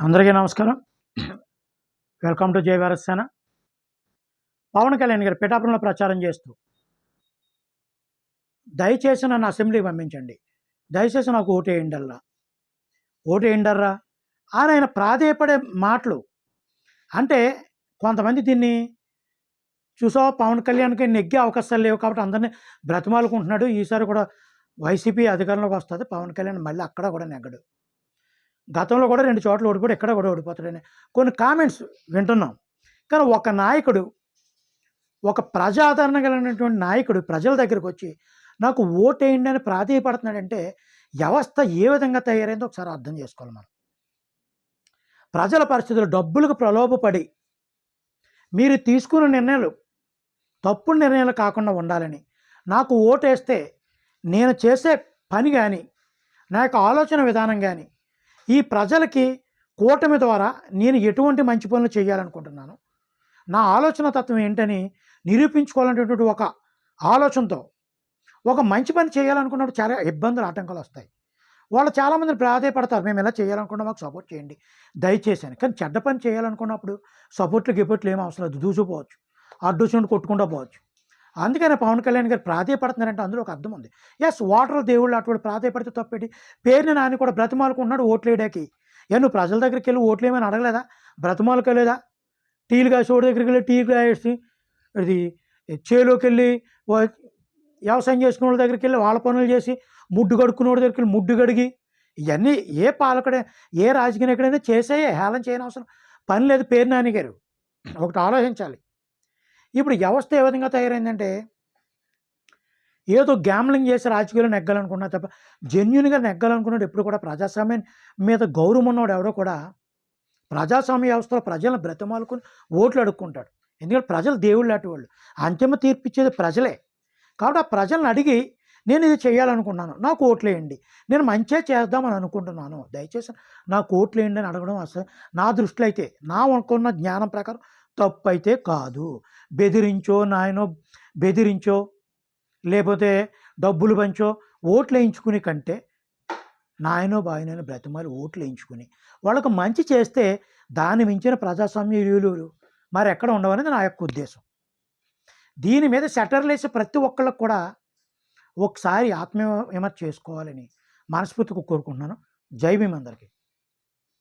అందరికీ నమస్కారం. Welcome to జై భారత్ సేన. పవన్ కళ్యాణ్ గారు పిఠాపురంలో ప్రచారం చేస్తూ, దయచేసి నన్ను అసెంబ్లీకి పంపించండి, దయచేసి నాకు ఓటేయండల్లా, ఓటేయండర్రా అని ఆయన ప్రాధేయపడే మాటలు. అంటే కొంతమంది దీన్ని చూసావా, పవన్ కళ్యాణ్కి నెగ్గే అవకాశాలు లేవు కాబట్టి అందరినీ బ్రతిమాలుకుంటున్నాడు. ఈసారి కూడా వైసీపీ అధికారంలోకి వస్తుంది, పవన్ కళ్యాణ్ మళ్ళీ అక్కడ కూడా నెగ్గడు. గతంలో కూడా 2 చోట్ల ఓడిపోయాడు, ఇక్కడ కూడా ఓడిపోతాడని కొన్ని కామెంట్స్ వింటున్నాం. కానీ ఒక నాయకుడు, ఒక ప్రజాదరణ కలిగినటువంటి నాయకుడు ప్రజల దగ్గరికి వచ్చి నాకు ఓటేయండి అని ప్రాధేయపడుతున్నాడంటే వ్యవస్థ ఏ విధంగా తయారైందో ఒకసారి అర్థం చేసుకోవాలి మనం. ప్రజల పరిస్థితులు డబ్బులకు ప్రలోభపడి మీరు తీసుకున్న నిర్ణయాలు తప్పుడు నిర్ణయాలు కాకుండా ఉండాలని, నాకు ఓటేస్తే నేను చేసే పని కానీ, నా యొక్క ఆలోచన విధానం కానీ ఈ ప్రజలకి కూటమి ద్వారా నేను ఎటువంటి మంచి పనులు చేయాలనుకుంటున్నాను, నా ఆలోచన తత్వం ఏంటని నిరూపించుకోవాలనేటువంటి ఒక ఆలోచనతో ఒక మంచి పని చేయాలనుకున్నప్పుడు చాలా ఇబ్బందులు, ఆటంకాలు వస్తాయి. వాళ్ళు చాలామందిని ప్రాధేయపడతారు, మేము ఇలా చేయాలనుకున్నా మాకు సపోర్ట్ చేయండి దయచేసి అని. కానీ చెడ్డ పని చేయాలనుకున్నప్పుడు సపోర్ట్లు గిపోర్ట్లు ఏం అవసరం లేదు, దూసిపోవచ్చు, అడ్డుచుండి కొట్టుకుంటూ పోవచ్చు. అందుకనే పవన్ కళ్యాణ్ గారు ప్రాధేయపడుతున్నారంటే అందులో ఒక అర్థం ఉంది. ఎస్, ఓటర్ల దేవుళ్ళు అటువంటి ప్రాధేయపడితే తప్పేటి. పేరుని నాని కూడా బ్రతిమాలుకుంటున్నాడు ఓట్లేయడానికి. నువ్వు ప్రజల దగ్గరికి వెళ్ళి ఓట్లు ఏమని అడగలేదా, బ్రతిమాలుకోలేదా? టీలు కాసి ఓడి దగ్గరికి వెళ్ళి టీ కాసి, ఇది చేలోకి వెళ్ళి వ్యవసాయం చేసుకునే వాళ్ళ దగ్గరికి వెళ్ళి వాళ్ళ పనులు చేసి, ముడ్డు కడుక్కునే వాళ్ళ దగ్గరికి వెళ్ళి ముడ్డు కడిగి, ఇవన్నీ ఏ పాలకుడే ఏ రాజకీయ నాయకుడైనా చేసేయే, హేళన చేయని అవసరం పని లేదు. పేరు నాని గారు ఒకటి ఆలోచించాలి. ఇప్పుడు వ్యవస్థ ఏ విధంగా తయారైందంటే ఏదో గ్యామ్లింగ్ చేసి రాజకీయాలు నెగ్గాలనుకున్నా తప్ప జెన్యున్గా నెగ్గాలనుకున్నాడు ఎప్పుడు కూడా ప్రజాస్వామ్యం మీద గౌరవం ఉన్నవాడు ఎవడో కూడా ప్రజాస్వామ్య వ్యవస్థలో ప్రజలను బ్రతిమాలుకుని ఓట్లు అడుక్కుంటాడు. ఎందుకంటే ప్రజలు దేవుళ్ళు లాంటి వాళ్ళు, అంతిమ తీర్పిచ్చేది ప్రజలే. కాబట్టి ఆ ప్రజలను అడిగి నేను ఇది చేయాలనుకున్నాను, నాకు ఓట్లు వేయండి, నేను మంచిగా చేద్దామని అనుకుంటున్నాను, దయచేసి నాకు ఓట్లు వేయండి అని అడగడం అసలు నా దృష్టిలో అయితే, నా అనుకున్న జ్ఞానం ప్రకారం తప్పు అయితే కాదు. బెదిరించో లేకపోతే డబ్బులు పంచో ఓట్లు వేయించుకునే కంటే నాయనో బాయనో బ్రతిమాలి ఓట్లు వేయించుకుని వాళ్ళకు మంచి చేస్తే దాన్ని మించిన ప్రజాస్వామ్య విలువలు మరి ఎక్కడ ఉండవనేది నా యొక్క ఉద్దేశం. దీని మీద షట్టర్లు వేసే ప్రతి ఒక్కళ్ళకు కూడా ఒకసారి ఆత్మవిమర్శ చేసుకోవాలని మనస్ఫూర్తిగా కోరుకుంటున్నాను. జై భీమ్ అందరికీ.